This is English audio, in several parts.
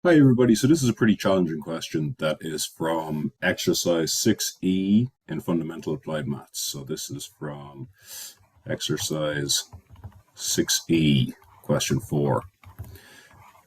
Hi, everybody. So this is a pretty challenging question that is from exercise 6E in fundamental applied maths. So this is from exercise 6E, question 4.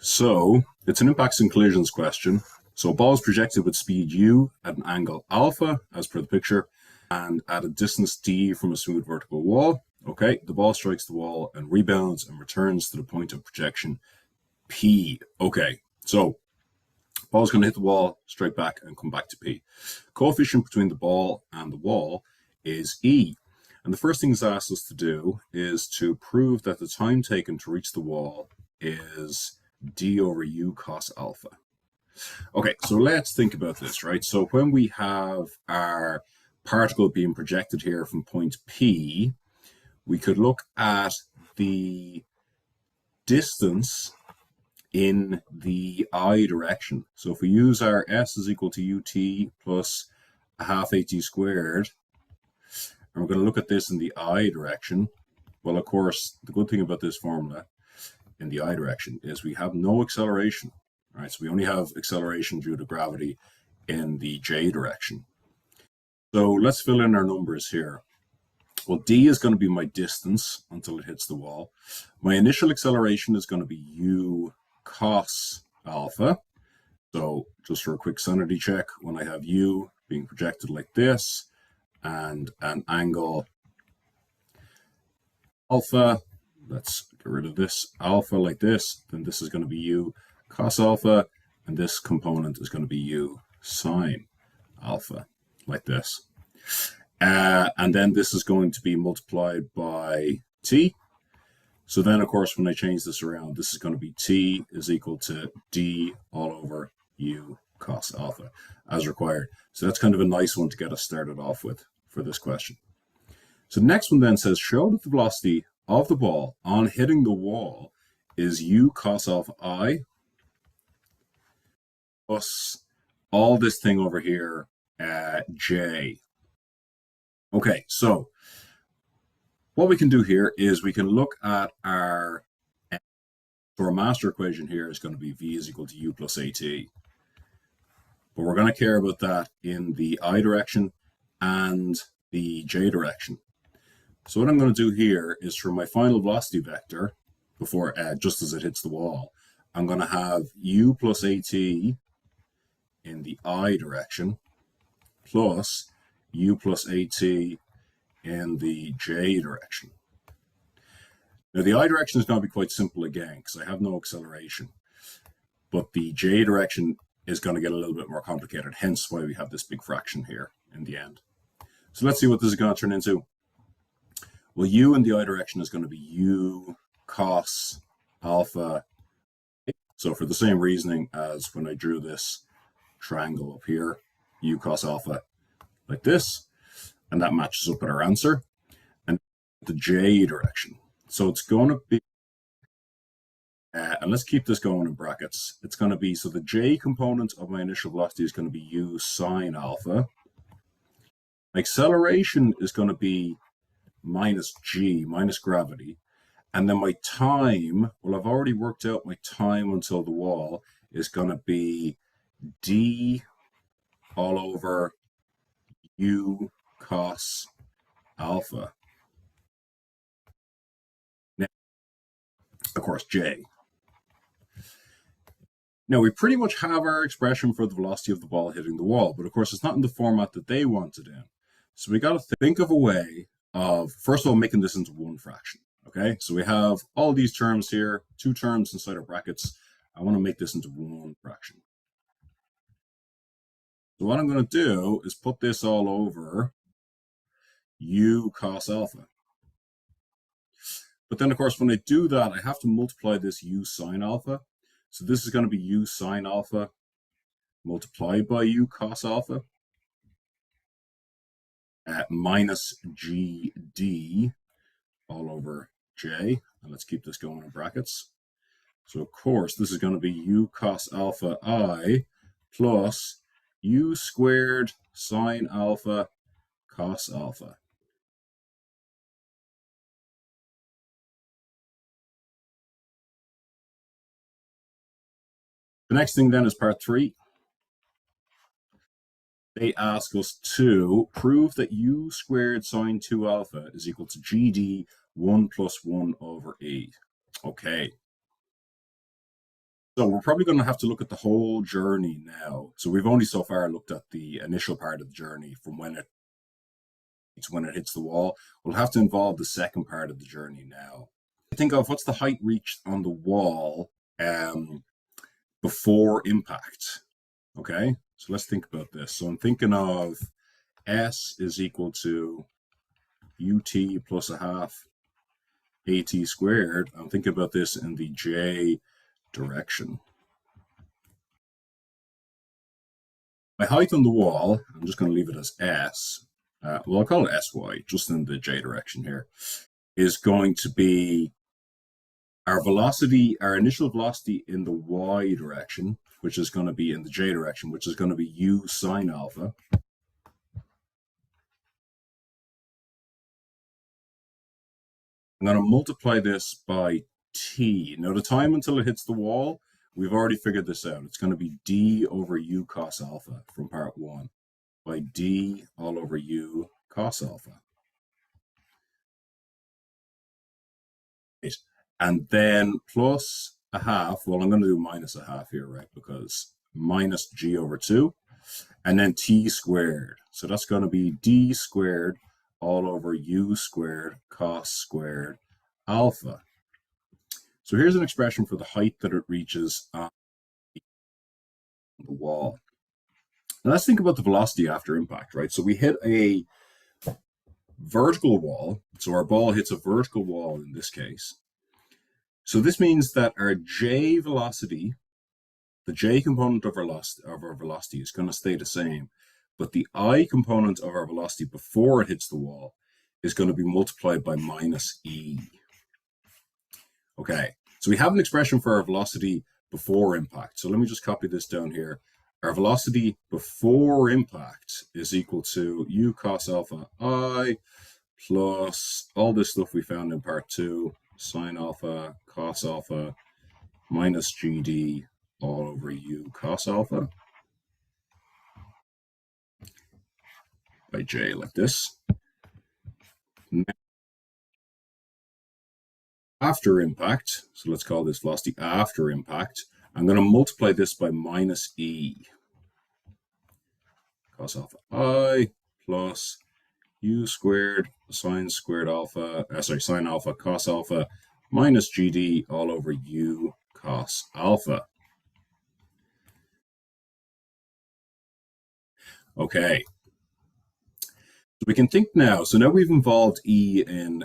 So it's an impacts and collisions question. So a ball is projected with speed u at an angle alpha, as per the picture, and at a distance d from a smooth vertical wall. Okay, the ball strikes the wall and rebounds and returns to the point of projection P. Okay, so ball's going to hit the wall, straight back, and come back to P. Coefficient between the ball and the wall is E. And the first thing it's asked us to do is to prove that the time taken to reach the wall is d over u cos alpha. Okay, so let's think about this, right? So when we have our particle being projected here from point P, we could look at the distance in the I direction. So if we use our S is equal to ut plus a half at squared, and we're going to look at this in the I direction, well, of course, the good thing about this formula in the I direction is we have no acceleration, right? So we only have acceleration due to gravity in the J direction. So let's fill in our numbers here. Well, d is going to be my distance until it hits the wall. My initial acceleration is going to be u cos alpha. So just for a quick sanity check, when I have u being projected like this and an angle alpha, let's get rid of this alpha like this, then this is going to be u cos alpha, and this component is going to be u sine alpha like this. And then this is going to be multiplied by t. So then, of course, when I change this around, this is going to be t is equal to d all over u cos alpha as required. So that's kind of a nice one to get us started off with for this question. So the next one then says, show that the velocity of the ball on hitting the wall is u cos alpha I plus all this thing over here at j. Okay, so what we can do here is we can look at our master equation here is going to be v is equal to u plus at. But we're going to care about that in the I direction and the j direction. So what I'm going to do here is for my final velocity vector, before just as it hits the wall, I'm going to have u plus at in the I direction plus u plus at in the j direction. Now the I direction is going to be quite simple again because I have no acceleration, but the j direction is going to get a little bit more complicated, hence why we have this big fraction here in the end. So let's see what this is going to turn into. Well, u in the I direction is going to be u cos alpha. So for the same reasoning as when I drew this triangle up here, u cos alpha like this, and that matches up with our answer. And the j direction. So it's going to be, and let's keep this going in brackets. It's going to be, so the j component of my initial velocity is going to be u sine alpha. My acceleration is going to be minus g, minus gravity. And then my time, well, I've already worked out my time until the wall is going to be d all over u cos alpha. Now, of course, j. Now, we pretty much have our expression for the velocity of the ball hitting the wall, but of course, it's not in the format that they want it in. So we got to think of a way of, first of all, making this into one fraction. Okay, so we have all these terms here, two terms inside our brackets. I want to make this into one fraction. So what I'm going to do is put this all over u cos alpha. But then, of course, when I do that, I have to multiply this u sine alpha. So this is going to be u sine alpha multiplied by u cos alpha at minus gd all over j. And let's keep this going in brackets. So, of course, this is going to be u cos alpha I plus u squared sine alpha cos alpha. The next thing then is part 3. They ask us to prove that u squared sine 2 alpha is equal to GD 1 plus 1 over E. Okay. So we're probably going to have to look at the whole journey now. So we've only so far looked at the initial part of the journey from when it hits the wall. We'll have to involve the second part of the journey now. Think of what's the height reached on the wall before impact. Okay, so let's think about this. So I'm thinking of S is equal to UT plus a half AT squared. I'm thinking about this in the J direction. My height on the wall, I'm just going to leave it as S. Well, I'll call it SY, just in the J direction here, is going to be our velocity, our initial velocity in the Y direction, which is going to be in the J direction, which is going to be U sine alpha. I'm going to multiply this by T. Now, the time until it hits the wall, we've already figured this out. It's going to be D over U cos alpha from part 1 by D all over U cos alpha. Right. And then plus a half. Well, I'm going to do minus a half here, right? Because minus G over 2. And then T squared. So that's going to be D squared all over U squared cos squared alpha. So here's an expression for the height that it reaches on the wall. Now let's think about the velocity after impact, right? So we hit a vertical wall. So our ball hits a vertical wall in this case. So this means that our J velocity, the J component of our velocity is going to stay the same, but the I component of our velocity before it hits the wall is going to be multiplied by minus E. Okay, so we have an expression for our velocity before impact. So let me just copy this down here. Our velocity before impact is equal to U cos alpha I plus all this stuff we found in part 2, sine alpha, cos alpha, minus GD all over U cos alpha by J like this. After impact, so let's call this velocity after impact, I'm going to multiply this by minus E cos alpha I plus U squared sine squared alpha, sine alpha cos alpha minus GD all over U cos alpha. Okay. So we can think now. So now we've involved E in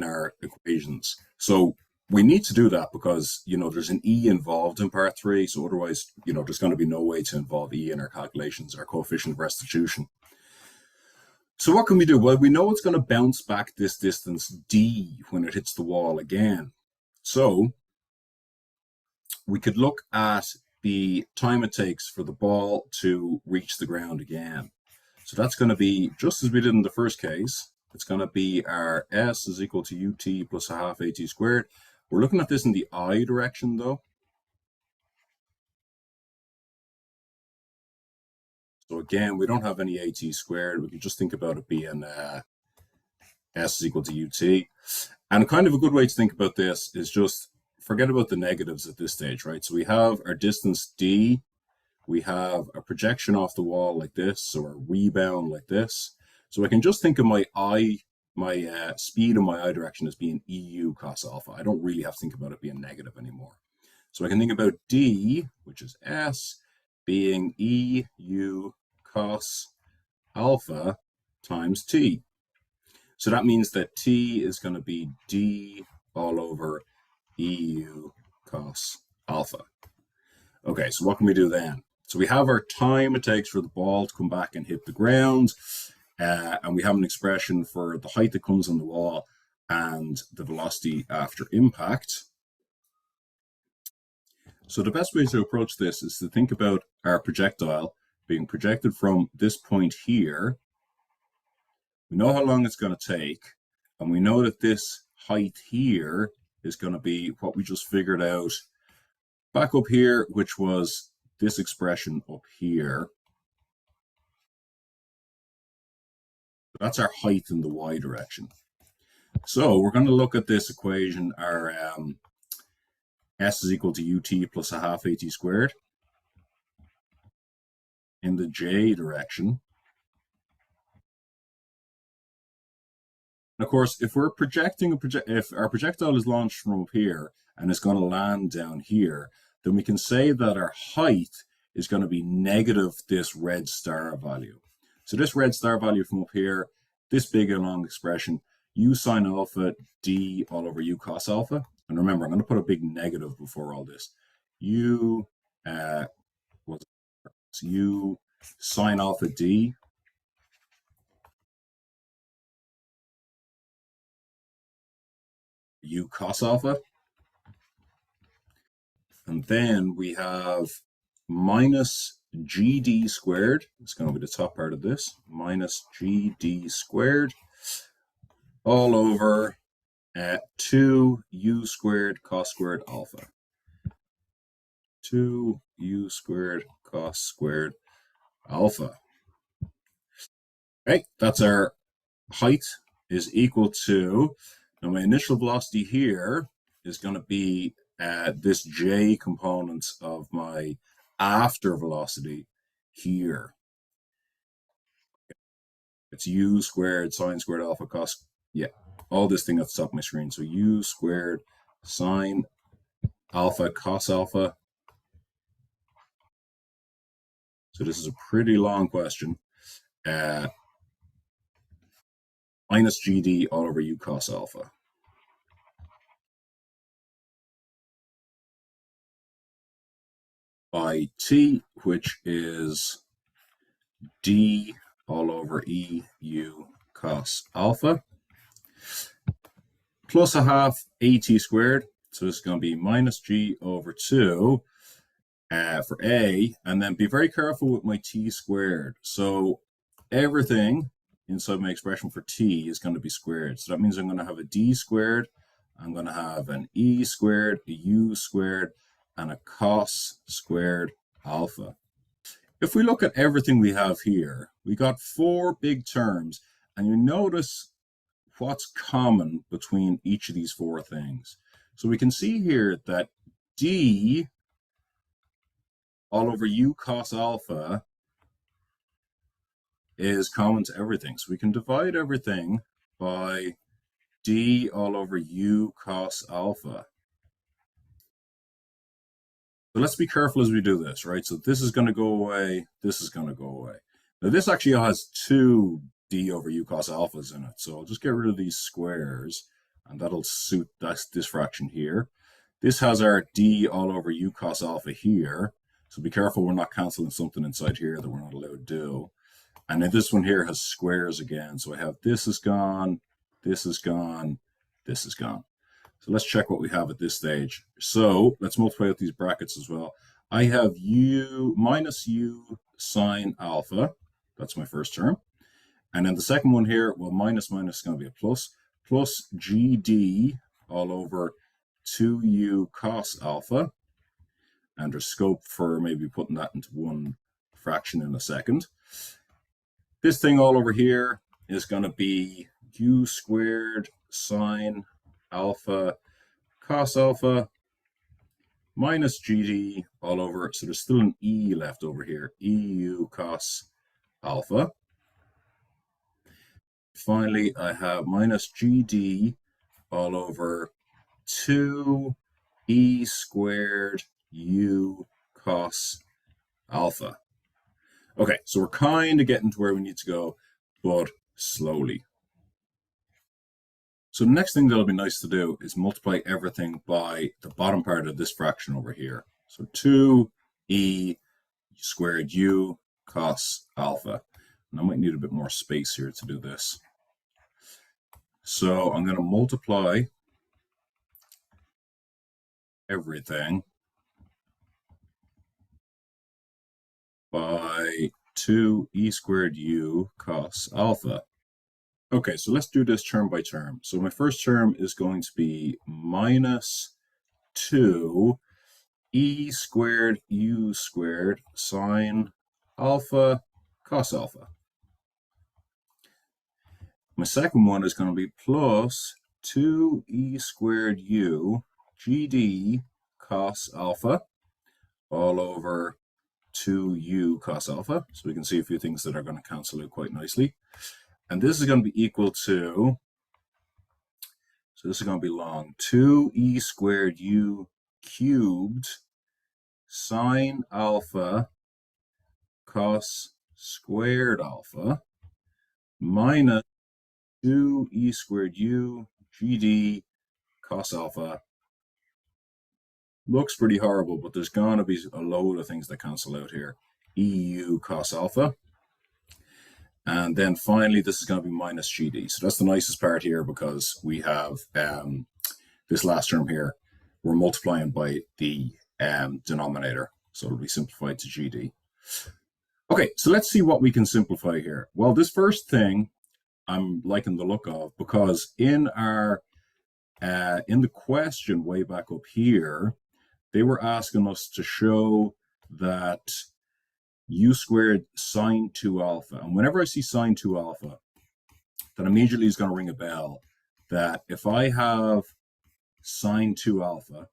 our equations. So we need to do that because, there's an E involved in part 3. So otherwise, there's going to be no way to involve E in our calculations, our coefficient of restitution. So what can we do? Well, we know it's going to bounce back this distance D when it hits the wall again. So we could look at the time it takes for the ball to reach the ground again. So that's going to be, just as we did in the first case, it's going to be our S is equal to UT plus a half AT squared. We're looking at this in the I direction though. So again, we don't have any AT squared. We can just think about it being S is equal to UT. And kind of a good way to think about this is just forget about the negatives at this stage, right? So we have our distance D. We have a projection off the wall like this, or a rebound like this. So I can just think of my speed in my I direction as being EU cos alpha. I don't really have to think about it being negative anymore. So I can think about D, which is S, being EU cos alpha times T. So that means that T is going to be D all over EU cos alpha. Okay, so what can we do then? So we have our time it takes for the ball to come back and hit the ground, and we have an expression for the height that comes on the wall and the velocity after impact. So the best way to approach this is to think about our projectile being projected from this point here. We know how long it's going to take, and we know that this height here is going to be what we just figured out back up here, which was this expression up here. That's our height in the y direction. So we're going to look at this equation, our s is equal to ut plus a half at squared in the j direction. And of course, if we're projecting if our projectile is launched from up here and it's going to land down here, then we can say that our height is going to be negative this red star value. So this red star value from up here, this big and long expression, u sine alpha d all over u cos alpha. And remember, I'm going to put a big negative before all this. U sine alpha d u cos alpha. And then we have minus gd squared. It's going to be the top part of this. Minus gd squared all over 2u squared cos squared alpha. 2u squared cos squared alpha. Okay, that's our height is equal to, now my initial velocity here is going to be this j component of my after velocity here. It's u squared sine squared alpha cos, yeah, all this thing at the top of my screen. So u squared sine alpha cos alpha. So this is a pretty long question. Minus gd all over u cos alpha. By t, which is d all over eu cos alpha, plus a half at squared. So this is going to be minus g over 2 for a, and then be very careful with my t squared. So everything inside my expression for t is going to be squared. So that means I'm going to have a d squared, I'm going to have an e squared, a u squared, and a cos squared alpha. If we look at everything we have here, we got 4 big terms, and you notice what's common between each of these 4 things. So we can see here that d all over u cos alpha is common to everything. So we can divide everything by d all over u cos alpha. So let's be careful as we do this, right? So this is going to go away, this is going to go away. Now this actually has 2 d over u cos alphas in it. So I'll just get rid of these squares, and that'll suit this fraction here. This has our d all over u cos alpha here. So be careful we're not canceling something inside here that we're not allowed to do. And then this one here has squares again. So I have this is gone, this is gone, this is gone. So let's check what we have at this stage. So let's multiply out these brackets as well. I have u minus u sine alpha. That's my first term. And then the second one here, well, minus is going to be a plus gd all over 2u cos alpha. And there's scope for maybe putting that into one fraction in a second. This thing all over here is going to be u squared sine alpha cos alpha minus gd all over, so there's still an e left over here, eu cos alpha. Finally, I have minus gd all over 2 e squared u cos alpha. Okay, so we're kind of getting to where we need to go, but slowly. So the next thing that'll be nice to do is multiply everything by the bottom part of this fraction over here. So 2e squared u cos alpha. And I might need a bit more space here to do this. So I'm going to multiply everything by 2e squared u cos alpha. Okay, so let's do this term by term. So my first term is going to be minus 2 e squared u squared sine alpha cos alpha. My second one is going to be plus 2e squared u gd cos alpha all over 2u cos alpha. So we can see a few things that are going to cancel out quite nicely. And this is going to be equal to, so this is going to be long, 2e squared u cubed sine alpha cos squared alpha minus 2e squared u gd cos alpha. Looks pretty horrible, but there's going to be a load of things that cancel out here. EU cos alpha. And then finally, this is going to be minus GD. So that's the nicest part here because we have this last term here. We're multiplying by the denominator. So it'll be simplified to GD. Okay, so let's see what we can simplify here. Well, this first thing I'm liking the look of because in our in the question way back up here, they were asking us to show that u squared sine 2 alpha. And whenever I see sine 2 alpha, that immediately is going to ring a bell that if I have sine 2 alpha,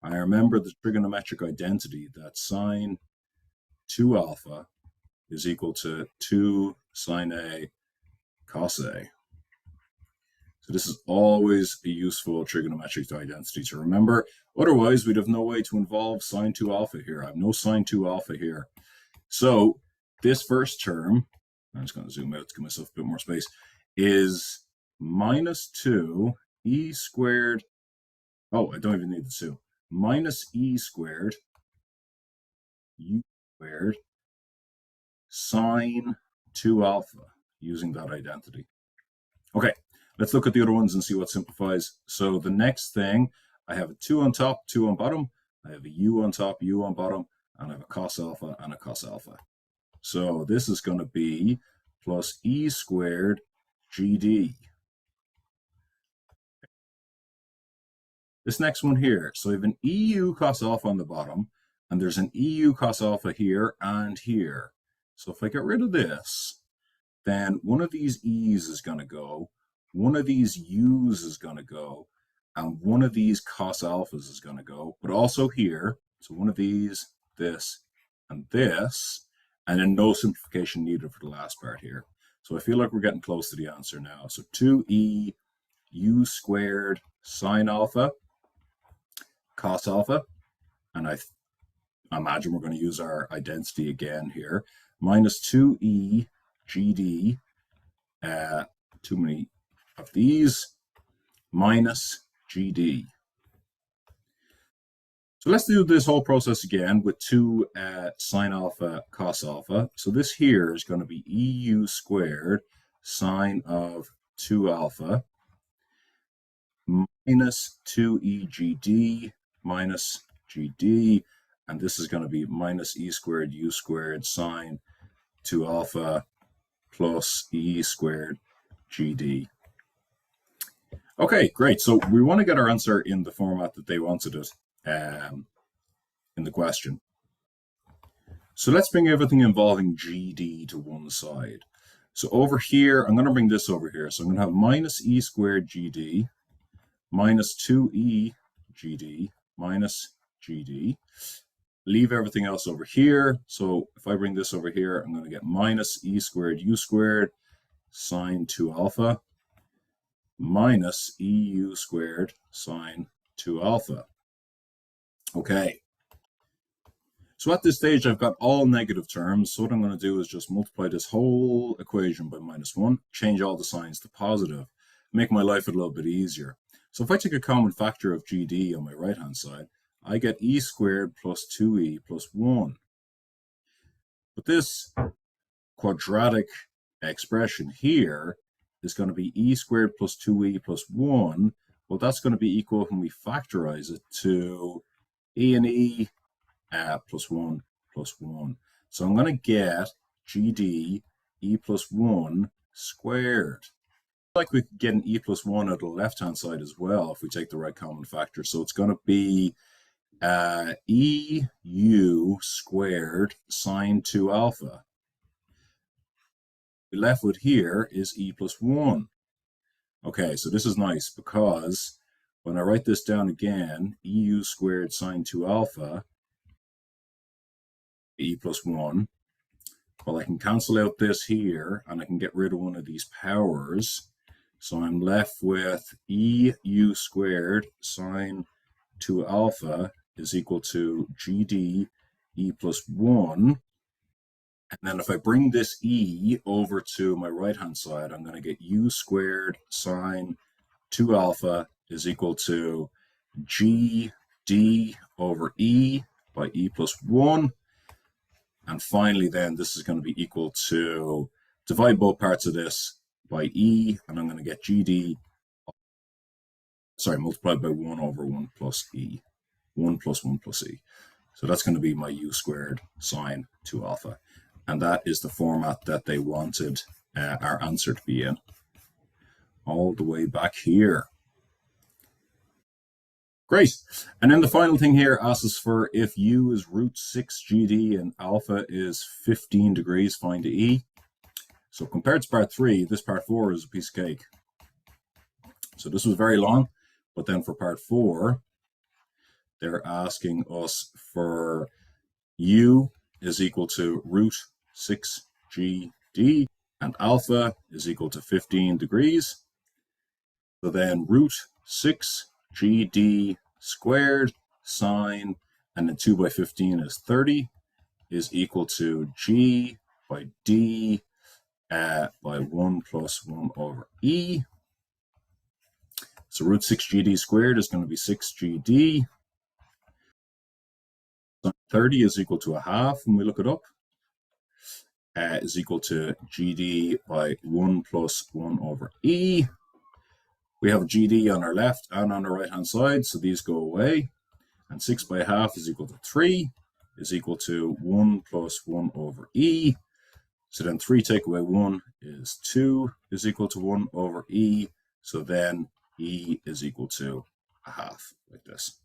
I remember the trigonometric identity that sine 2 alpha is equal to 2 sine A cos A. So this is always a useful trigonometric identity to remember. Otherwise, we'd have no way to involve sine 2 alpha here. I have no sine 2 alpha here. So this first term, I'm just going to zoom out to give myself a bit more space, is minus 2 e squared. Oh, I don't even need the 2. Minus e squared u squared sine 2 alpha using that identity. Okay, let's look at the other ones and see what simplifies. So the next thing, I have a 2 on top, 2 on bottom. I have a u on top, u on bottom, and I have a cos alpha and a cos alpha. So this is going to be plus e squared GD. This next one here, so we have an EU cos alpha on the bottom, and there's an EU cos alpha here and here. So if I get rid of this, then one of these E's is going to go, one of these U's is going to go, and one of these cos alphas is going to go, but also here, so one of these, this, and this, and then no simplification needed for the last part here. So I feel like we're getting close to the answer now. So 2e u squared sine alpha cos alpha, and I imagine we're going to use our identity again here, minus 2e gd, too many of these, minus gd. So let's do this whole process again with 2 sine alpha cos alpha. So this here is going to be EU squared sine of 2 alpha minus 2EGD minus GD. And this is going to be minus E squared U squared sine 2 alpha plus E squared GD. Okay, great. So we want to get our answer in the format that they wanted it in the question. So let's bring everything involving GD to one side. So over here, I'm going to bring this over here. So I'm going to have minus E squared GD minus 2E GD minus GD. Leave everything else over here. So if I bring this over here, I'm going to get minus E squared U squared sine 2 alpha minus EU squared sine 2 alpha. Okay. So at this stage, I've got all negative terms. So what I'm going to do is just multiply this whole equation by -1, change all the signs to positive, make my life a little bit easier. So if I take a common factor of GD on my right-hand side, I get E squared plus 2E plus 1. But this quadratic expression here is going to be E squared plus 2E plus 1. Well, that's going to be equal when we factorize it to E and E plus 1 plus 1. So I'm going to get GD E plus 1 squared. Like we could get an E plus 1 at the left-hand side as well if we take the right common factor. So it's going to be EU squared sine 2 alpha. We're left with here is E plus 1. Okay, so this is nice because when I write this down again, EU squared sine 2 alpha, E plus 1, well, I can cancel out this here and I can get rid of one of these powers. So I'm left with EU squared sine 2 alpha is equal to GD E plus 1. And then if I bring this E over to my right-hand side, I'm going to get U squared sine 2 alpha is equal to GD over E by E plus 1. And finally, then, this is going to be equal to, divide both parts of this by E, and I'm going to get GD, multiplied by 1 over 1 plus E. 1 plus 1 plus E. So that's going to be my U squared sine 2 alpha. And that is the format that they wanted our answer to be in. All the way back here. Great. And then the final thing here asks us for if U is root 6 GD and alpha is 15 degrees, find E. So compared to part 3, this part 4 is a piece of cake. So this was very long, but then for part 4, they're asking us for U is equal to root 6 GD and alpha is equal to 15 degrees. So then root 6 GD squared sine, and then 2 by 15 is 30, is equal to G by D by 1 plus 1 over E. So root 6 GD squared is going to be 6 GD. 30 is equal to a half when we look it up. Is equal to GD by 1 plus 1 over E. We have GD on our left and on the right-hand side, so these go away. And 6 by a half is equal to 3, is equal to 1 plus 1 over E. So then 3 take away 1 is 2, is equal to 1 over E. So then E is equal to a half, like this.